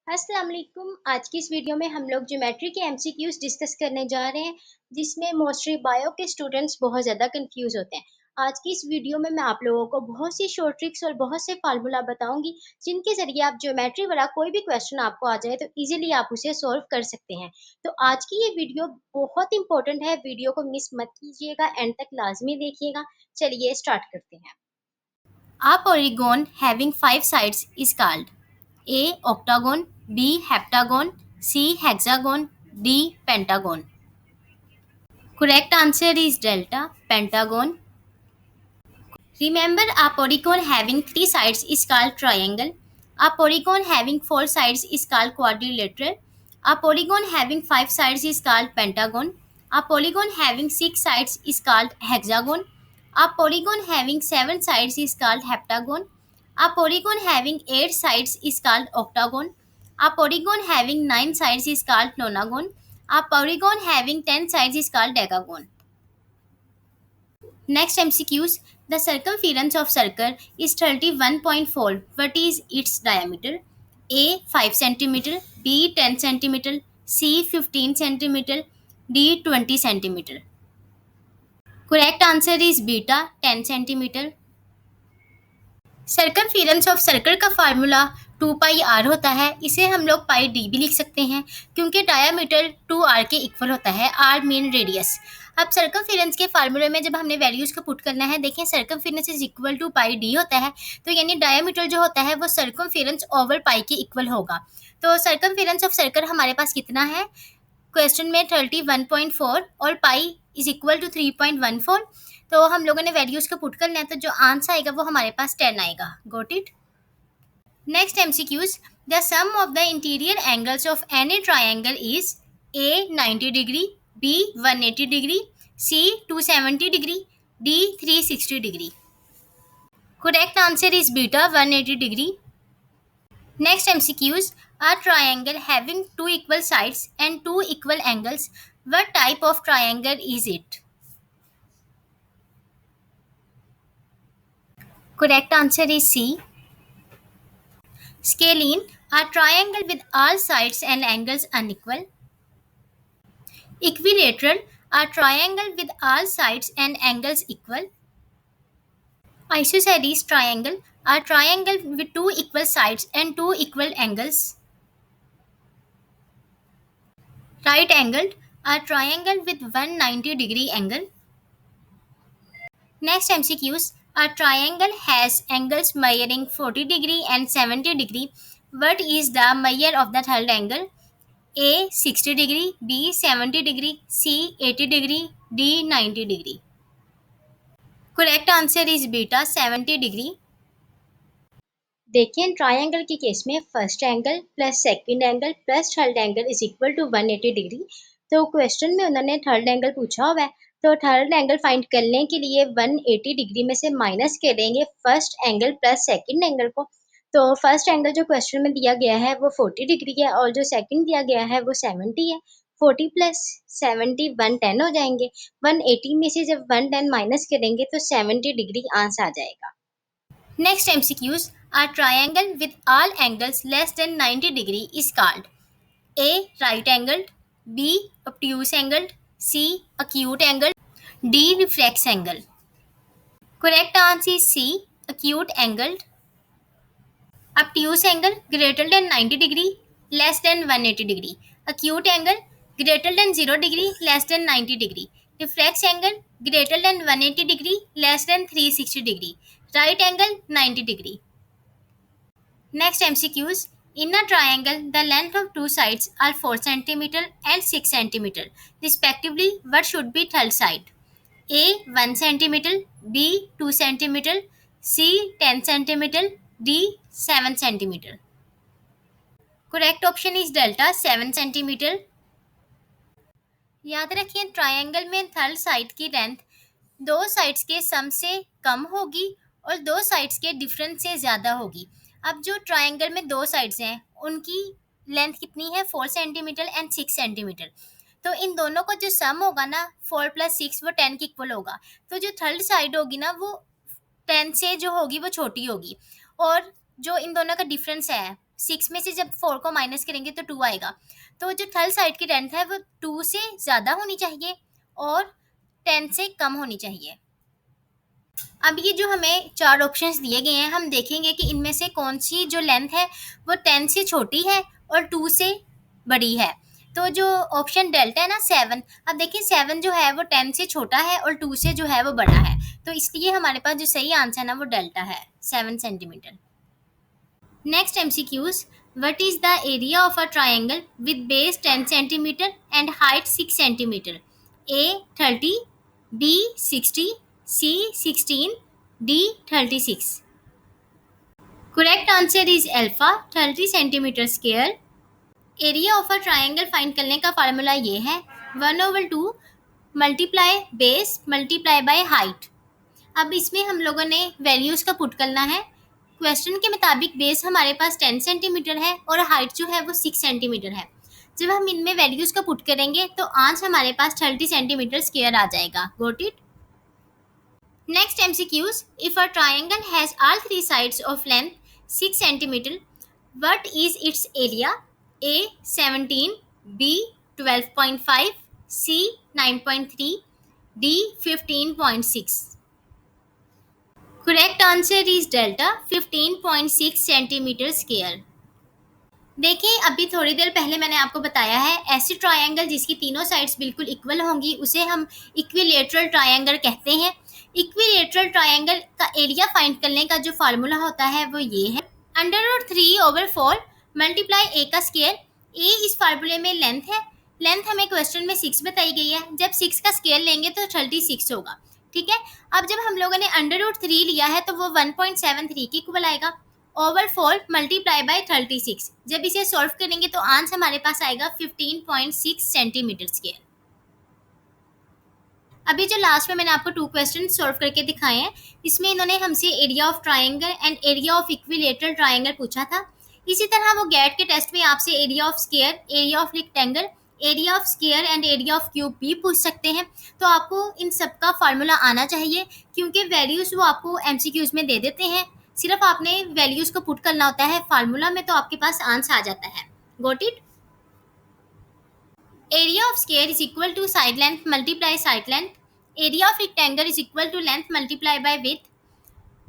अस्सलाम वालेकुम। आज की इस वीडियो में हम लोग ज्योमेट्री के एमसीक्यूज डिस्कस करने जा रहे हैं, जिसमें मोस्टली बायो के स्टूडेंट्स बहुत ज़्यादा कंफ्यूज होते हैं। आज की इस वीडियो में मैं आप लोगों को बहुत सी शॉर्ट ट्रिक्स और बहुत से फार्मूला बताऊंगी, जिनके ज़रिए आप ज्योमेट्री वाला कोई भी क्वेश्चन आपको आ जाए तो इजीली आप उसे सॉल्व कर सकते हैं। तो आज की ये वीडियो बहुत इंपॉर्टेंट है, वीडियो को मिस मत कीजिएगा, एंड तक लाजमी देखिएगा। चलिए स्टार्ट करते हैं। A polygon having 5 sides is called A. Octagon, B. Heptagon, C. Hexagon, D. Pentagon. Correct answer is delta, pentagon. Remember, a polygon having 3 sides is called triangle. A polygon having 4 sides is called quadrilateral. A polygon having 5 sides is called pentagon. A polygon having 6 sides is called hexagon. A polygon having 7 sides is called heptagon. A polygon having 8 sides is called octagon. A polygon having 9 sides is called nonagon. A polygon having 10 sides is called decagon. Next MCQs. The circumference of circle is 31.4. What is its diameter? A. 5 cm, B. 10 cm, C. 15 cm, D. 20 cm. Correct answer is beta, 10 cm. Circumference of circle का formula 2πr होता है। इसे हम लोग पाई D भी लिख सकते हैं, क्योंकि डायामीटर 2r के इक्वल होता है। r mean radius. अब सर्कमफेरेंस के फार्मूले में जब हमने वैल्यूज़ को पुट करना है, देखें circumference is equal to pi D होता है, तो यानी डायामीटर जो होता है वो सर्कमफेरेंस ओवर पाई के इक्वल होगा। तो सर्कमफेरेंस ऑफ सर्कल हमारे पास कितना है क्वेश्चन में 31.4 और पाई इज इक्वल टू 3.14। तो हम लोगों ने वैल्यूज को पुट करना है, तो जो आंसर आएगा वो हमारे पास 10 आएगा। Got it. Next MCQs. The sum of the interior angles of any triangle is A 90 degree, B 180 degree, C 270 degree, D 360 degree. Correct answer is beta 180 degree. Next MCQs. A triangle having 2 equal sides and 2 equal angles. What type of triangle is it? Correct answer is C. Scalene. A triangle with all sides and angles unequal. Equilateral. A triangle with all sides and angles equal. Isosceles triangle. A triangle with 2 equal sides and 2 equal angles. Right angled. A triangle with 190 degree angle. Next MCQs. A triangle has angles measuring 40 degree and 70 degree. What is the measure of the third angle? A 60 degree, B 70 degree, C 80 degree, D 90 degree. Correct answer is beta 70 degree. देखिए triangle के case में first angle plus second angle plus third angle is equal to 180 degree. तो question में उन्होंने third angle पूछा हुआ है, तो थर्ड एंगल फाइंड करने के लिए 180 डिग्री में से माइनस करेंगे first angle plus second angle को। तो फर्स्ट एंगल जो क्वेश्चन में दिया गया है वो 40 डिग्री है, और जो सेकंड दिया गया है वो 70 है। 40 प्लस 70 110 हो जाएंगे। 180 में से जब 110 माइनस करेंगे तो 70 डिग्री आंसर आ जाएगा। Next MCQs. A triangle with all angles less than 90 degree is called A right angled, B obtuse angled, C acute angled, D reflex angle. Correct answer is C acute angled. Obtuse angle greater than 90 degree less than 180 degree. Acute angle greater than 0 degree less than 90 degree. Reflex angle greater than 180 degree less than 360 degree. Right angle 90 degree. Next MCQs. In a triangle, the length of two sides are 4 cm and 6 cm respectively. What should be third side? A 1 cm, B 2 cm, C 10 cm, D 7 cm. Correct option is delta 7 cm. याद रखिए triangle में third side की length दो sides के सम से कम होगी और दो साइड्स के डिफरेंस से ज़्यादा होगी। अब जो ट्रायंगल में दो साइड्स हैं उनकी लेंथ कितनी है 4 सेंटीमीटर एंड 6 सेंटीमीटर। तो इन दोनों को जो सम होगा ना 4 + 6 वो 10 के इक्वल होगा। तो जो थर्ड साइड होगी ना वो 10 से जो होगी वो छोटी होगी, और जो इन दोनों का डिफरेंस है 6 में से जब 4 को माइनस करेंगे तो 2 आएगा। तो जो थर्ड साइड की लेंथ है वो 2 से ज़्यादा होनी चाहिए और 10 से कम होनी चाहिए। अब ये जो हमें 4 ऑप्शंस दिए गए हैं, हम देखेंगे कि इनमें से कौन सी जो लेंथ है वो 10 से छोटी है और 2 से बड़ी है। तो जो ऑप्शन डेल्टा है ना 7, अब देखिए 7 जो है वो 10 से छोटा है और 2 से जो है वो बड़ा है, तो इसलिए हमारे पास जो सही आंसर है ना वो डेल्टा है 7 centimetre. Next MCQs, what is the area of a triangle with base 10 centimeter and height 6 centimeter? A 30, B 60, C 16, D 36. Correct answer is alpha 30 centimeter square. Area of a triangle find करने का formula ये है 1/2 multiply base multiply by height. अब इसमें हम लोगों ने values का पुट करना है। क्वेश्चन के मुताबिक बेस हमारे पास 10 सेंटीमीटर है और हाइट जो है वो 6 सेंटीमीटर है। जब हम इनमें वैल्यूज़ का पुट करेंगे तो आंसर हमारे पास 30 सेंटीमीटर स्क्वायर आ जाएगा। Got it? Next MCQs, if a triangle has all 3 sides of length 6 centimetre, what is it's area? A 17, B 12.5, C 9.3, D 15.6. Correct answer is delta 15.6 centimetre square. देखिए अभी थोड़ी देर पहले मैंने आपको बताया है ऐसी ट्रायंगल जिसकी तीनों साइड्स बिल्कुल इक्वल होंगी उसे हम इक्विलेटरल ट्रायंगल कहते हैं। इक्विलेटरल ट्रायंगल का एरिया फाइंड करने का जो फार्मूला होता है वो ये है √3/4 मल्टीप्लाई ए का स्क्वायर। ए इस फार्मूले में लेंथ है, लेंथ हमें क्वेश्चन में 6 बताई गई है, जब 6 का स्क्वायर लेंगे तो 36 होगा। ठीक है, अब जब हम लोगों ने √3 लिया है तो वो 1.73 के इक्वल आएगा ओवर 4 मल्टीप्लाई बाय 36। जब इसे सॉल्व करेंगे तो आंसर हमारे पास आएगा 15.6 सेंटीमीटर स्क्वायर। अभी जो लास्ट में मैंने आपको 2 क्वेश्चन सॉल्व करके दिखाए हैं, इसमें इन्होंने हमसे area of triangle and area of equilateral triangle पूछा था। इसी तरह वो गेट के टेस्ट में आपसे area of square, area of rectangle, area of square and area of cube भी पूछ सकते हैं। तो आपको इन सब का फार्मूला आना चाहिए क्योंकि वैल्यूज़ वो आपको MCQs में दे देते हैं, सिर्फ आपने वैल्यूज़ को पुट करना होता है फार्मूला में तो आपके पास आंसर आ जाता है। Got it? Area of square is equal to side length multiply side length. Area of rectangle is equal to length multiply by width.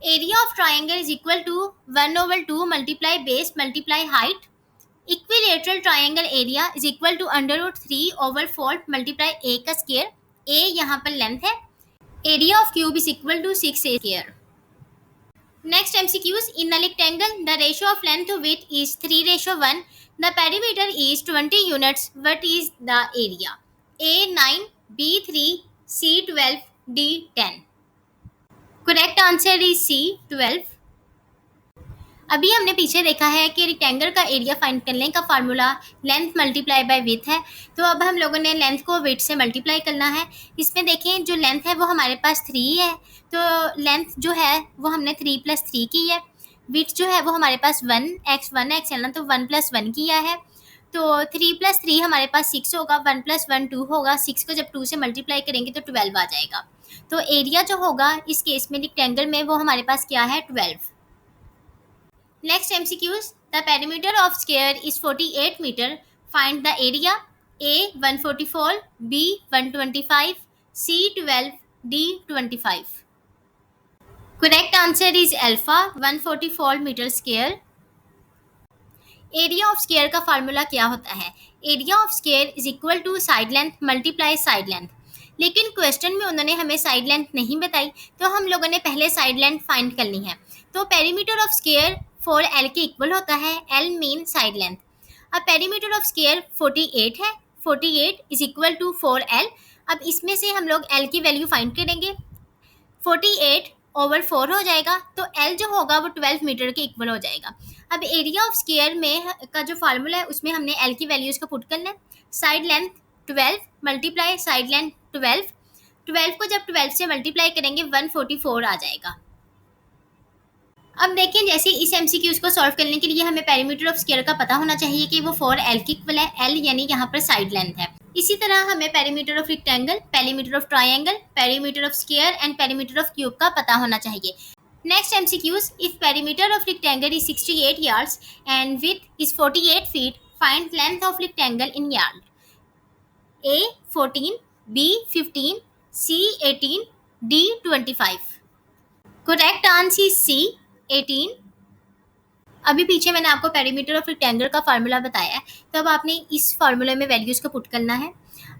Area of triangle is equal to 1/2 multiply base multiply height. Equilateral triangle area is equal to √3/4 multiply A का square. A यहाँ पर length है। Area of cube is equal to 6a square. Next MCQs, in a rectangle, the ratio of length to width is 3:1. The perimeter is 20 units. What is the area? A 9, B 3, C 12, D 10. Correct answer is C 12. अभी हमने पीछे देखा है कि rectangle का area find करने का formula length multiply by width है, तो अब हम लोगों ने लेंथ को विड्थ से मल्टीप्लाई करना है। इसमें देखें जो लेंथ है वो हमारे पास 3 है, तो लेंथ जो है वो हमने 3 + 3 की है। विड्थ जो है वो हमारे पास 1x है ना, तो 1 + 1 किया है, तो 3 + 3 हमारे पास 6 होगा, 1 + 1 2 होगा, 6 को जब 2 से मल्टीप्लाई करेंगे तो 12 आ जाएगा। तो एरिया जो होगा इस केस में रेक्टेंगल में वो हमारे पास क्या है 12। Next MCQs, the perimeter of square is 48 meter. Find the area. A 144, B 125, C 12, D 25. Correct answer is alpha 144 meter square. Area of square का फार्मूला क्या होता है? Area of square is equal to side length multiply side length. लेकिन question में उन्होंने हमें side length नहीं बताई, तो हम लोगों ने पहले साइड लेंथ फाइंड करनी है। तो पेरीमीटर ऑफ स्क्वायर 4L के इक्वल होता है, L मीन साइड लेंथ। अब पेरीमीटर ऑफ स्क्वायर 48 है, 48 इज इक्वल टू 4L। अब इसमें से हम लोग L की वैल्यू फाइंड करेंगे, 48/4 हो जाएगा, तो L जो होगा वो 12 मीटर के इक्वल हो जाएगा। अब एरिया ऑफ स्क्वायर में का जो फार्मूला है उसमें हमने L की वैल्यूज़ को पुट करना है। Side length 12 multiply side length 12, 12 को जब 12 से मल्टीप्लाई करेंगे 144 आ जाएगा। अब देखिए जैसे इस MCQs को सॉल्व करने के लिए हमें पेरीमीटर ऑफ स्क्वायर का पता होना चाहिए कि वो 4L के इक्वल है, L यानी यहाँ पर साइड लेंथ है। इसी तरह हमें perimeter of rectangle, perimeter of triangle, perimeter of square and perimeter of cube का पता होना चाहिए। Next MCQs, if perimeter of rectangle is 68 yards and width is 48 feet, find length of rectangle in yard. A 14, B 15, C 18, D 25. Correct answer is C 18. अभी पीछे मैंने आपको perimeter of rectangle का formula बताया है, तो अब आपने इस फार्मूले में वैल्यूज़ को पुट करना है।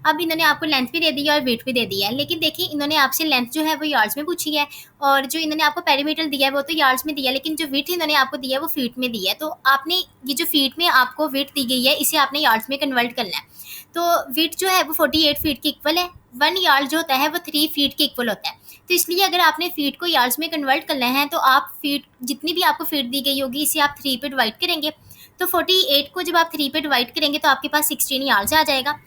अब इन्होंने आपको लेंथ भी दे दी है और वेट भी दे दिया है, लेकिन देखिए इन्होंने आपसे लेंथ जो है वो यार्ड्स में पूछी है और जो इन्होंने आपको पेरीमीटर दिया है वो तो यार्ड्स में दिया है, लेकिन जो विड्थ इन्होंने आपको दिया है वो फीट में दिया है। तो आपने ये जो फीट में आपको विड्थ दी गई है इसे आपने यार्ड्स में कन्वर्ट करना है। तो विड्थ जो है वो 48 फीट के इक्वल है, 1 यार्ड जो होता है वो 3 फीट के इक्वल होता है। तो इसलिए अगर आपने फीट को यार्ड्स में कन्वर्ट करना है तो आप फीट जितनी भी आपको फीट दी गई होगी इसे आप 3 पे डिवाइड करेंगे। तो 48 को जब आप 3 पे डिवाइड करेंगे तो आपके पास 16 यार्ड्स आ जाएगा।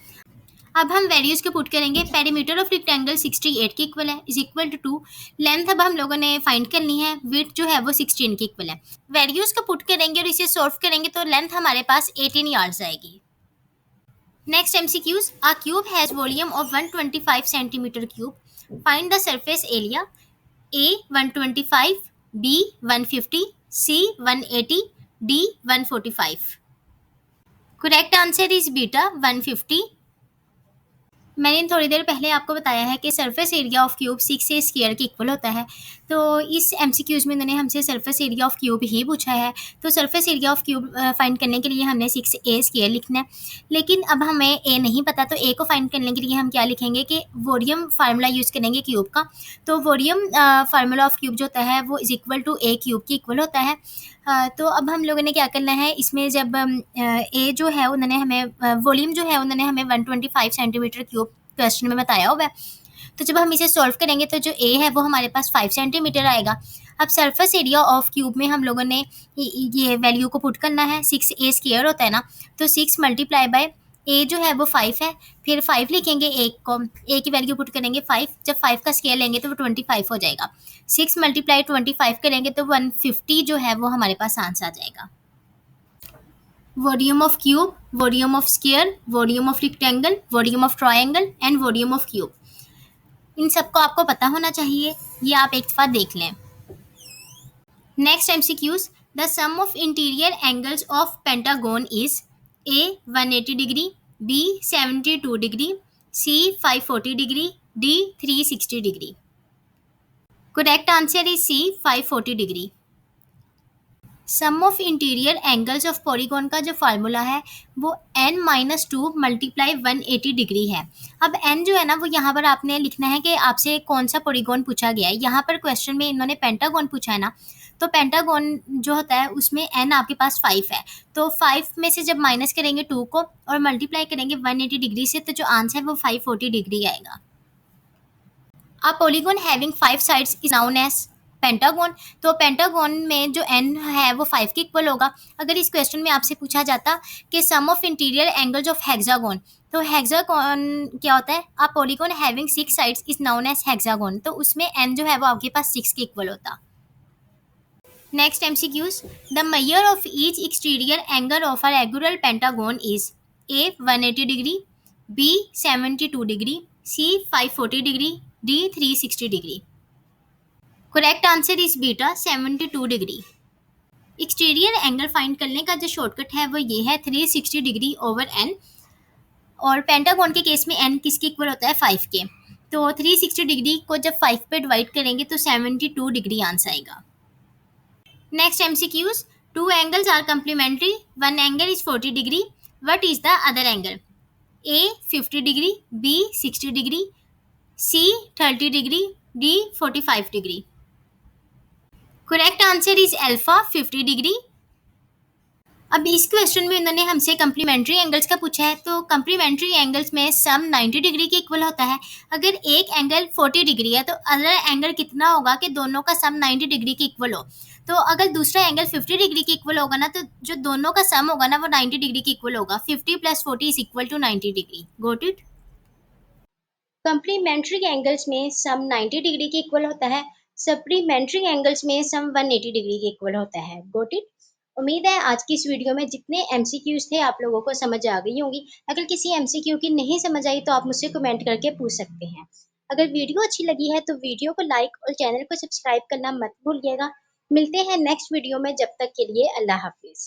अब हम वैल्यूज़ को पुट करेंगे। पेरीमीटर ऑफ रेक्टेंगल 68 के इक्वल है, इज इक्वल टू 2। लेंथ अब हम लोगों ने फाइंड करनी है, विड्थ जो है वो 16 के इक्वल है। वैल्यूज़ को पुट करेंगे और इसे सॉल्व करेंगे तो लेंथ हमारे पास 18 यार्ड्स आएगी। Next MCQs, a cube has volume of 125 centimeter cube. Find the surface area. A 125, B 150, C 180, D 145. Correct answer is beta 150. मैंने थोड़ी देर पहले आपको बताया है कि surface area of cube 6 square के इक्वल होता है। तो इस एमसीक्यूज़ में इन्होंने हमसे सरफेस एरिया ऑफ क्यूब ही पूछा है। तो surface area of cube find करने के लिए हमने 6a स्क्वायर लिखना है, लेकिन अब हमें ए नहीं पता, तो ए को फाइंड करने के लिए हम क्या लिखेंगे कि वोरियम फार्मूला यूज़ करेंगे क्यूब का। तो वोरियम फार्मूला ऑफ क्यूब जो होता है वो is equal to A cube के इक्वल होता है। तो अब हम लोगों ने क्या करना है, इसमें जब ए जो है उन्होंने हमें वॉल्यूम जो है उन्होंने हमें 125 सेंटीमीटर क्यूब क्वेश्चन में बताया हुआ है। तो जब हम इसे सॉल्व करेंगे तो जो ए है वो हमारे पास 5 सेंटीमीटर आएगा। अब सरफेस एरिया ऑफ क्यूब में हम लोगों ने ये वैल्यू को पुट करना है। 6a स्क्वायर होता है ना, तो 6 मल्टीप्लाई बाय ए जो है वो 5 है, फिर 5 लिखेंगे, एक को ए की वैल्यू पुट करेंगे 5। जब 5 का स्क्वायर लेंगे तो वो 25 हो जाएगा। 6 मल्टीप्लाई 25 करेंगे तो 150 जो है वो हमारे पास आंसर आ जाएगा। Volume of cube, volume of square, volume of rectangle, volume of triangle and volume of cube, इन सबको आपको पता होना चाहिए, ये आप एक दफ़ा देख लें। Next MCQs, the sum of interior angles of pentagon is A 180 degree, B 72 degree, C 540 degree, D 360 degree. Correct answer is C 540 degree. Sum of interior angles of polygon का जो फार्मूला है वो n-2 मल्टीप्लाई 180 डिग्री है। अब n जो है ना वो यहाँ पर आपने लिखना है कि आपसे कौन सा पॉलीगॉन पूछा गया है। यहाँ पर क्वेश्चन में इन्होंने पेंटागन पूछा है ना, तो पेंटागन जो होता है उसमें n आपके पास 5 है, तो 5 में से जब माइनस करेंगे 2 को और मल्टीप्लाई करेंगे 180 डिग्री से, तो जो आंसर है वो 540 डिग्री आएगा। A polygon having 5 sides is known as pentagon. तो पेंटागन में जो n है वो 5 के इक्वल होगा। अगर इस क्वेश्चन में आपसे पूछा जाता कि sum of interior angles of hexagon, तो हेक्सागन क्या होता है, a polygon having 6 sides is known as hexagon, तो उसमें n जो है वो आपके पास 6 के इक्वल होता। Next MCQs, the measure of each exterior angle of a regular pentagon is A 180 degree, B 72 degree, C 540 degree, D 360 degree. Correct answer is beta 72 degree. Exterior angle find करने का जो shortcut है वो ये है 360 degree over n, और pentagon के case में n किसके इक्वल होता है, 5 के। तो 360 डिग्री को जब 5 पे डिवाइड करेंगे तो 72 डिग्री आंसर आएगा। Next MCQs, two angles are complementary, one angle is 40 degree, what is the other angle? A 50 degree, B 60 degree, C 30 degree, D 45 degree. Correct answer is alpha 50 degree. अब इस question में इन्होंने हमसे complementary angles का पूछा है, तो complementary angles में सम 90 डिग्री के इक्वल होता है। अगर एक एंगल 40 डिग्री है तो अदर एंगल कितना होगा कि दोनों का सम 90 डिग्री के इक्वल हो। तो अगर दूसरा एंगल 50 डिग्री के इक्वल होगा ना, तो जो दोनों का सम होगा ना वो 90 डिग्री के इक्वल होगा। 50 + 40 is equal to 90 degree. Got it? Complementary angles में सम 90 डिग्री के इक्वल होता है, सप्लीमेंट्री एंगल्स में सम 180 डिग्री के इक्वल होता है। Got it? उम्मीद है आज की इस वीडियो में जितने एमसीक्यूज थे आप लोगों को समझ आ गई होंगी। अगर किसी एमसीक्यू की नहीं समझ आई तो आप मुझसे कमेंट करके पूछ सकते हैं। अगर वीडियो अच्छी लगी है तो वीडियो को लाइक और चैनल को सब्सक्राइब करना मत भूलिएगा। मिलते हैं नेक्स्ट वीडियो में, जब तक के लिए अल्लाह हाफिज़।